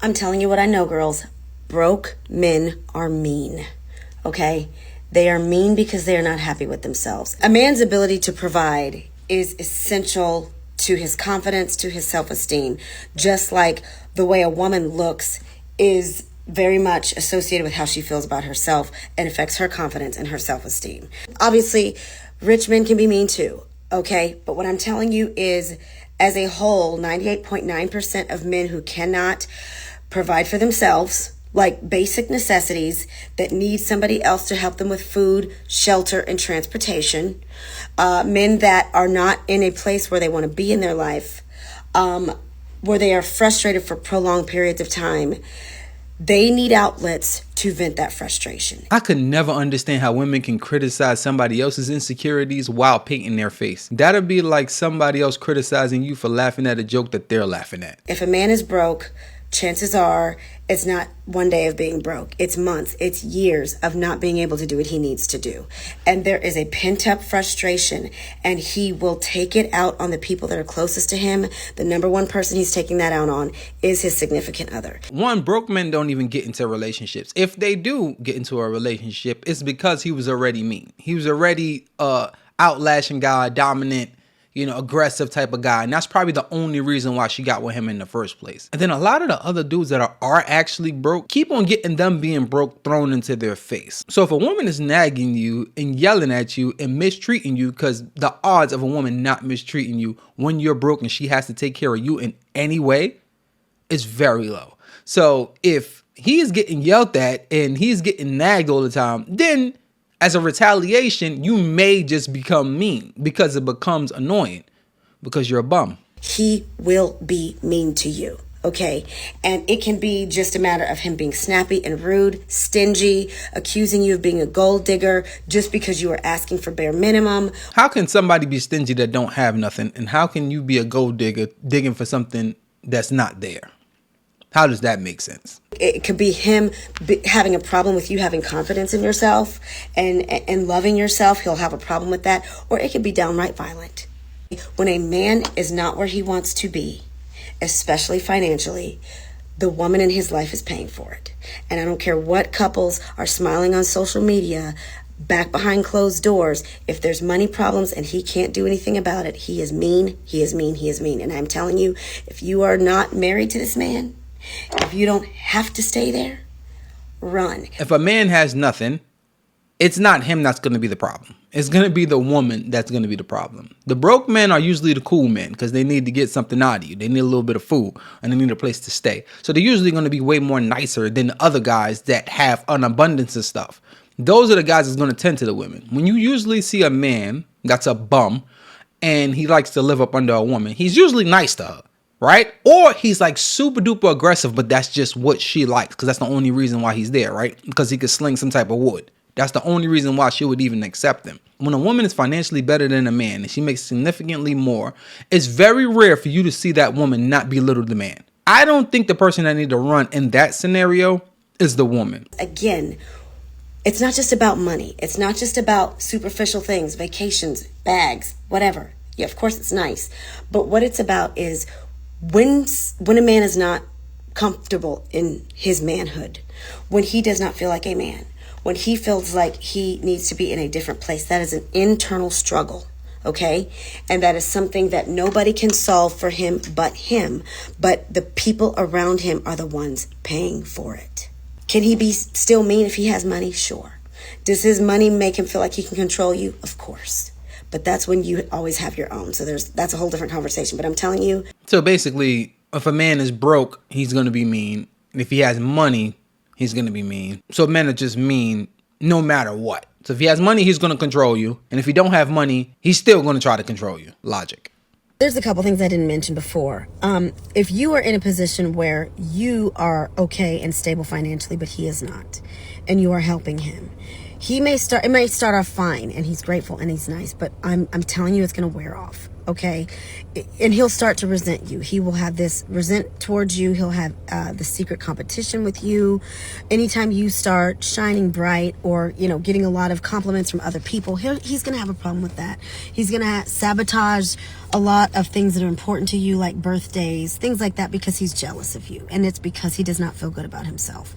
I'm telling you what I know, girls. Broke men are mean, okay? They are mean because they are not happy with themselves. A man's ability to provide is essential to his confidence, to his self-esteem, just like the way a woman looks is very much associated with how she feels about herself and affects her confidence and her self-esteem. Obviously, rich men can be mean too, okay? But what I'm telling you is, as a whole, 98.9% of men who cannot provide for themselves, like basic necessities that need somebody else to help them with food, shelter, and transportation. Men that are not in a place where they want to be in their life, where they are frustrated for prolonged periods of time. They need outlets to vent that frustration. I could never understand how women can criticize somebody else's insecurities while painting their face. That'd be like somebody else criticizing you for laughing at a joke that they're laughing at. If a man is broke, chances are it's not one day of being broke. It's months, it's years of not being able to do what he needs to do. And there is a pent-up frustration, and he will take it out on the people that are closest to him. The number one person he's taking that out on is his significant other. One, broke men don't even get into relationships. If they do get into a relationship, it's because he was already mean. He was already outlashing guy, dominant, aggressive type of guy. And that's probably the only reason why she got with him in the first place. And then a lot of the other dudes that are actually broke keep on getting them being broke thrown into their face. So if a woman is nagging you and yelling at you and mistreating you, because the odds of a woman not mistreating you when you're broke and she has to take care of you in any way is very low. So if he is getting yelled at and he's getting nagged all the time, then as a retaliation, you may just become mean because it becomes annoying because you're a bum. He will be mean to you, okay? And it can be just a matter of him being snappy and rude, stingy, accusing you of being a gold digger just because you are asking for bare minimum. How can somebody be stingy that don't have nothing? And how can you be a gold digger digging for something that's not there? How does that make sense? It could be him having a problem with you having confidence in yourself and loving yourself. He'll have a problem with that. Or it could be downright violent. When a man is not where he wants to be, especially financially, the woman in his life is paying for it. And I don't care what couples are smiling on social media, back behind closed doors. If there's money problems and he can't do anything about it, he is mean, he is mean, he is mean. And I'm telling you, if you are not married to this man, if you don't have to stay there, run. If a man has nothing, it's not him that's going to be the problem. It's going to be the woman that's going to be the problem. The broke men are usually the cool men because they need to get something out of you. They need a little bit of food and they need a place to stay. So they're usually going to be way more nicer than the other guys that have an abundance of stuff. Those are the guys that's going to tend to the women. When you usually see a man that's a bum and he likes to live up under a woman, he's usually nice to her. Right? Or he's like super duper aggressive, but that's just what she likes because that's the only reason why he's there, right? Because he could sling some type of wood. That's the only reason why she would even accept him. When a woman is financially better than a man and she makes significantly more, it's very rare for you to see that woman not belittle the man. I don't think the person that need to run in that scenario is the woman. Again, it's not just about money. It's not just about superficial things, vacations, bags, whatever. Yeah, of course it's nice. But what it's about is when a man is not comfortable in his manhood, when he does not feel like a man, when he feels like he needs to be in a different place, that is an internal struggle, okay? And that is something that nobody can solve for him, but the people around him are the ones paying for it. Can he be still mean if he has money? Sure. Does his money make him feel like he can control you? Of course. But that's when you always have your own. So that's a whole different conversation. But I'm telling you. So basically, if a man is broke, he's going to be mean. And if he has money, he's going to be mean. So men are just mean no matter what. So if he has money, he's going to control you. And if he don't have money, he's still going to try to control you. Logic. There's a couple things I didn't mention before. If you are in a position where you are okay and stable financially, but he is not, and you are helping him, it may start off fine and he's grateful and he's nice, but I'm telling you it's going to wear off, okay? And he'll start to resent you. He will have this resent towards you. He'll have the secret competition with you. Anytime you start shining bright or, getting a lot of compliments from other people, he's going to have a problem with that. He's going to sabotage a lot of things that are important to you, like birthdays, things like that, because he's jealous of you. And it's because he does not feel good about himself.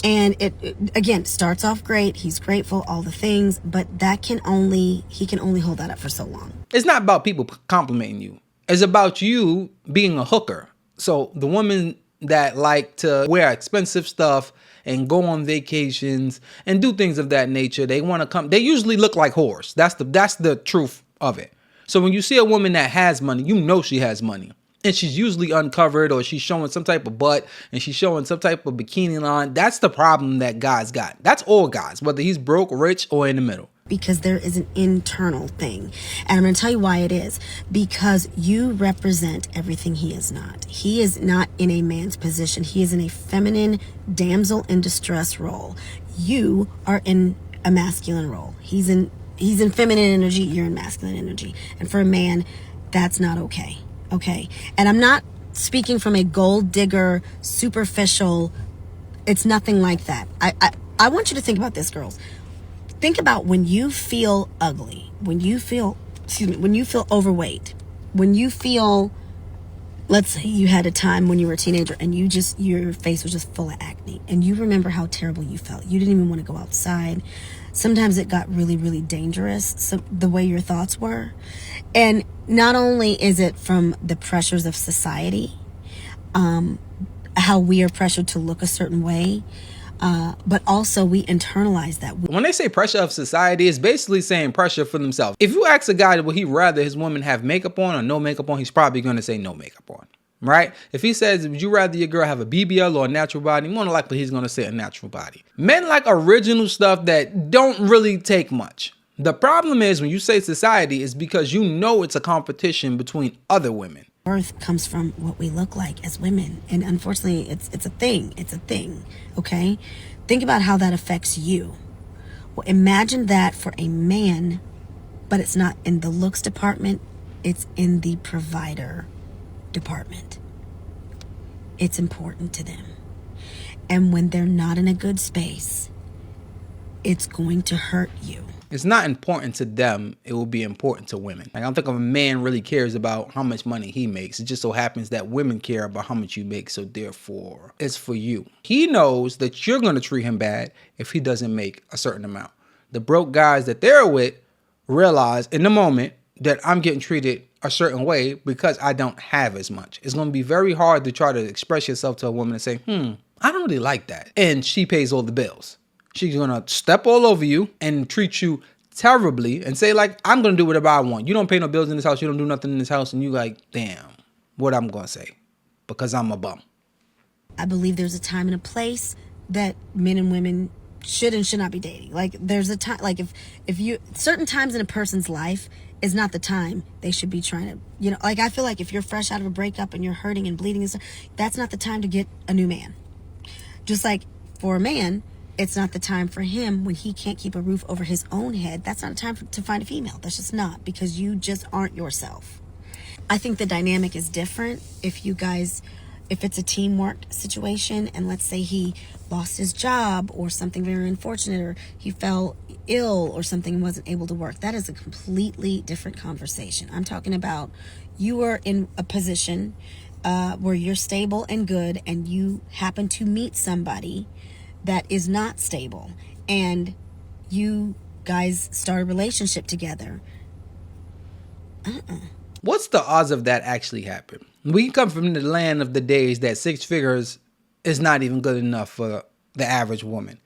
And it again, starts off great. He's grateful, all the things, but he can only hold that up for so long. It's not about people complimenting you. It's about you being a hooker. So the women that like to wear expensive stuff and go on vacations and do things of that nature, they want to come. They usually look like whores. That's the truth of it. So when you see a woman that has money, you know she has money. And she's usually uncovered, or she's showing some type of butt, and she's showing some type of bikini line. That's the problem that guys got. That's all guys, whether he's broke, rich, or in the middle. Because there is an internal thing. And I'm going to tell you why it is. Because you represent everything he is not. He is not in a man's position. He is in a feminine damsel in distress role. You are in a masculine role. He's in feminine energy, you're in masculine energy. And for a man, that's not okay. Okay? And I'm not speaking from a gold digger, superficial, it's nothing like that. I want you to think about this, girls. Think about when you feel ugly, when you feel overweight, when you feel, let's say you had a time when you were a teenager and your face was just full of acne, and you remember how terrible you felt. You didn't even want to go outside. Sometimes it got really, really dangerous, the way your thoughts were. And not only is it from the pressures of society, how we are pressured to look a certain way, but also we internalize that. When they say pressure of society, it's basically saying pressure for themselves. If you ask a guy, would he rather his woman have makeup on or no makeup on, he's probably going to say no makeup on, right? If he says, would you rather your girl have a BBL or a natural body, more than likely he's going to say a natural body. Men like original stuff that don't really take much. The problem is when you say society, is because you know it's a competition between other women. Worth comes from what we look like as women. And unfortunately, it's a thing. It's a thing, okay? Think about how that affects you. Well, imagine that for a man, but it's not in the looks department. It's in the provider department. It's important to them. And when they're not in a good space, it's going to hurt you. It's not important to them. It will be important to women. Like, I don't think a man really cares about how much money he makes. It just so happens that women care about how much you make. So therefore, it's for you. He knows that you're going to treat him bad if he doesn't make a certain amount. The broke guys that they're with realize in the moment that I'm getting treated a certain way because I don't have as much. It's going to be very hard to try to express yourself to a woman and say, I don't really like that. And she pays all the bills. She's going to step all over you and treat you terribly and say, like, I'm going to do whatever I want. You don't pay no bills in this house. You don't do nothing in this house. And you like, damn, what I'm going to say? Because I'm a bum. I believe there's a time and a place that men and women should and should not be dating. Like, there's a time, like if you, certain times in a person's life is not the time they should be trying to, you know, like, I feel like if you're fresh out of a breakup and you're hurting and bleeding and stuff, that's not the time to get a new man. Just like for a man, it's not the time for him when he can't keep a roof over his own head. That's not a time to find a female. That's just not, because you just aren't yourself. I think the dynamic is different if it's a teamwork situation, and let's say he lost his job or something very unfortunate, or he fell ill or something and wasn't able to work. That is a completely different conversation. I'm talking about you are in a position where you're stable and good, and you happen to meet somebody that is not stable, and you guys start a relationship together. What's the odds of that actually happen? We come from the land of the days that 6 figures is not even good enough for the average woman.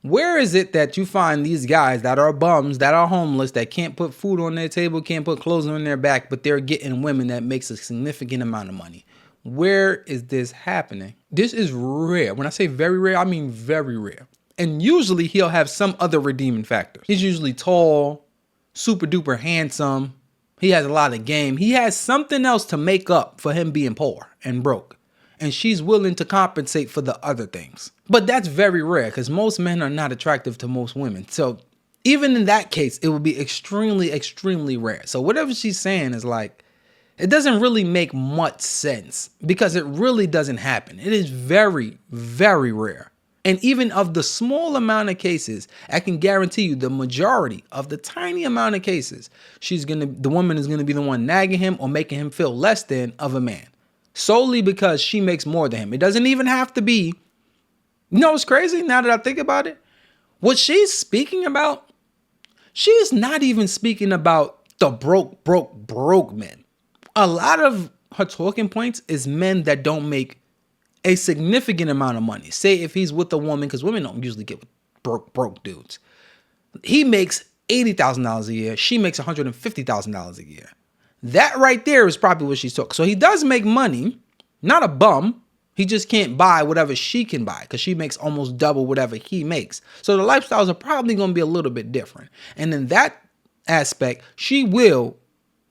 Where is it that you find these guys that are bums, that are homeless, that can't put food on their table, can't put clothes on their back, but they're getting women that makes a significant amount of money? Where is this happening? This is rare. When I say very rare, I mean very rare. And usually he'll have some other redeeming factor. He's usually tall, super duper handsome. He has a lot of game. He has something else to make up for him being poor and broke. And she's willing to compensate for the other things. But that's very rare because most men are not attractive to most women. So even in that case, it would be extremely, extremely rare. So whatever she's saying is like, it doesn't really make much sense because it really doesn't happen. It is very, very rare. And even of the small amount of cases, I can guarantee you the majority of the tiny amount of cases, the woman is gonna be the one nagging him or making him feel less than of a man. Solely because she makes more than him. It doesn't even have to be, it's crazy now that I think about it. What she's speaking about, she is not even speaking about the broke men. A lot of her talking points is men that don't make a significant amount of money. Say if he's with a woman, because women don't usually get with broke dudes. He makes $80,000 a year. She makes $150,000 a year. That right there is probably what she's talking. So he does make money, not a bum. He just can't buy whatever she can buy because she makes almost double whatever he makes. So the lifestyles are probably going to be a little bit different. And in that aspect, she will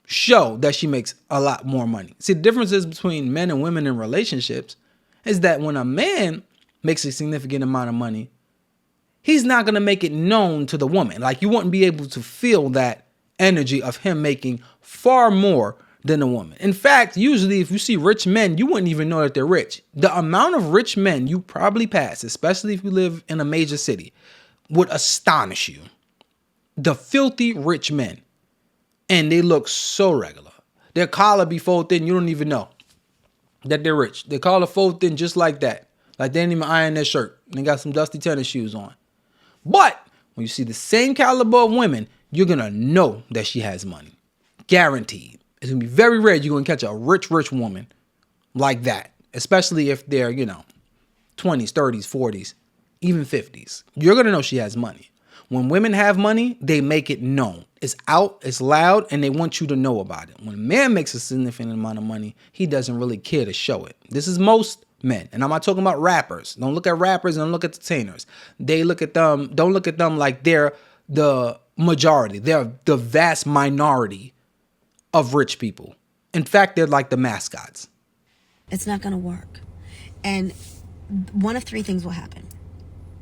show that she makes a lot more money. See, the differences between men and women in relationships is that when a man makes a significant amount of money, he's not going to make it known to the woman. Like, you wouldn't be able to feel that energy of him making far more than a woman. In fact, usually if you see rich men, you wouldn't even know that they're rich. The amount of rich men you probably pass, especially if you live in a major city, would astonish you. The filthy rich men. And they look so regular. Their collar be folded in, you don't even know that they're rich. They collar folded in just like that. Like they didn't even iron their shirt. They got some dusty tennis shoes on. But when you see the same caliber of women, you're going to know that she has money. Guaranteed. It's going to be very rare you're going to catch a rich woman like that. Especially if they're, 20s, 30s, 40s, even 50s. You're going to know she has money. When women have money, they make it known. It's out, it's loud, and they want you to know about it. When a man makes a significant amount of money, he doesn't really care to show it. This is most men. And I'm not talking about rappers. Don't look at rappers and don't look at entertainers. Don't look at them like they're the majority. They're the vast minority of rich people. In fact, they're like the mascots. It's not going to work. And one of three things will happen.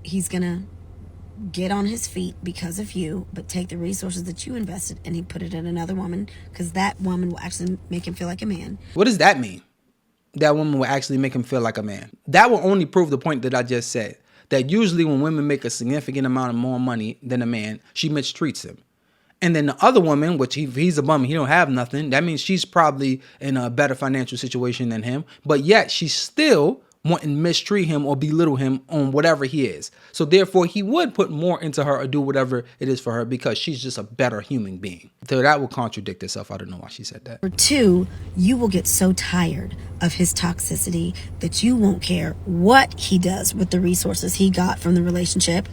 He's going to get on his feet because of you, but take the resources that you invested and he put it in another woman, because that woman will actually make him feel like a man. What does that mean? That woman will actually make him feel like a man. That will only prove the point that I just said. That usually when women make a significant amount of more money than a man, she mistreats him. And then the other woman, which he's a bum, he don't have nothing. That means she's probably in a better financial situation than him. But yet she's still wanting to mistreat him or belittle him on whatever he is. So therefore, he would put more into her or do whatever it is for her because she's just a better human being. So that will contradict itself. I don't know why she said that. Or two, you will get so tired of his toxicity that you won't care what he does with the resources he got from the relationship.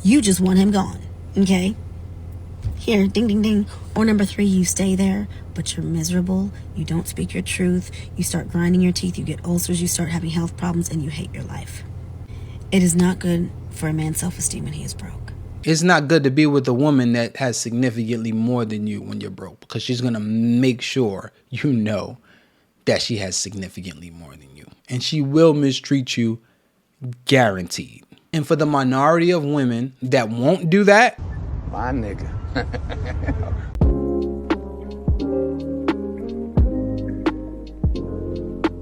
You just want him gone. Okay? Here, ding, ding, ding. Or number three, you stay there, but you're miserable. You don't speak your truth. You start grinding your teeth. You get ulcers. You start having health problems, and you hate your life. It is not good for a man's self-esteem when he is broke. It's not good to be with a woman that has significantly more than you when you're broke, because she's going to make sure you know that she has significantly more than you. And she will mistreat you, guaranteed. And for the minority of women that won't do that, my nigga.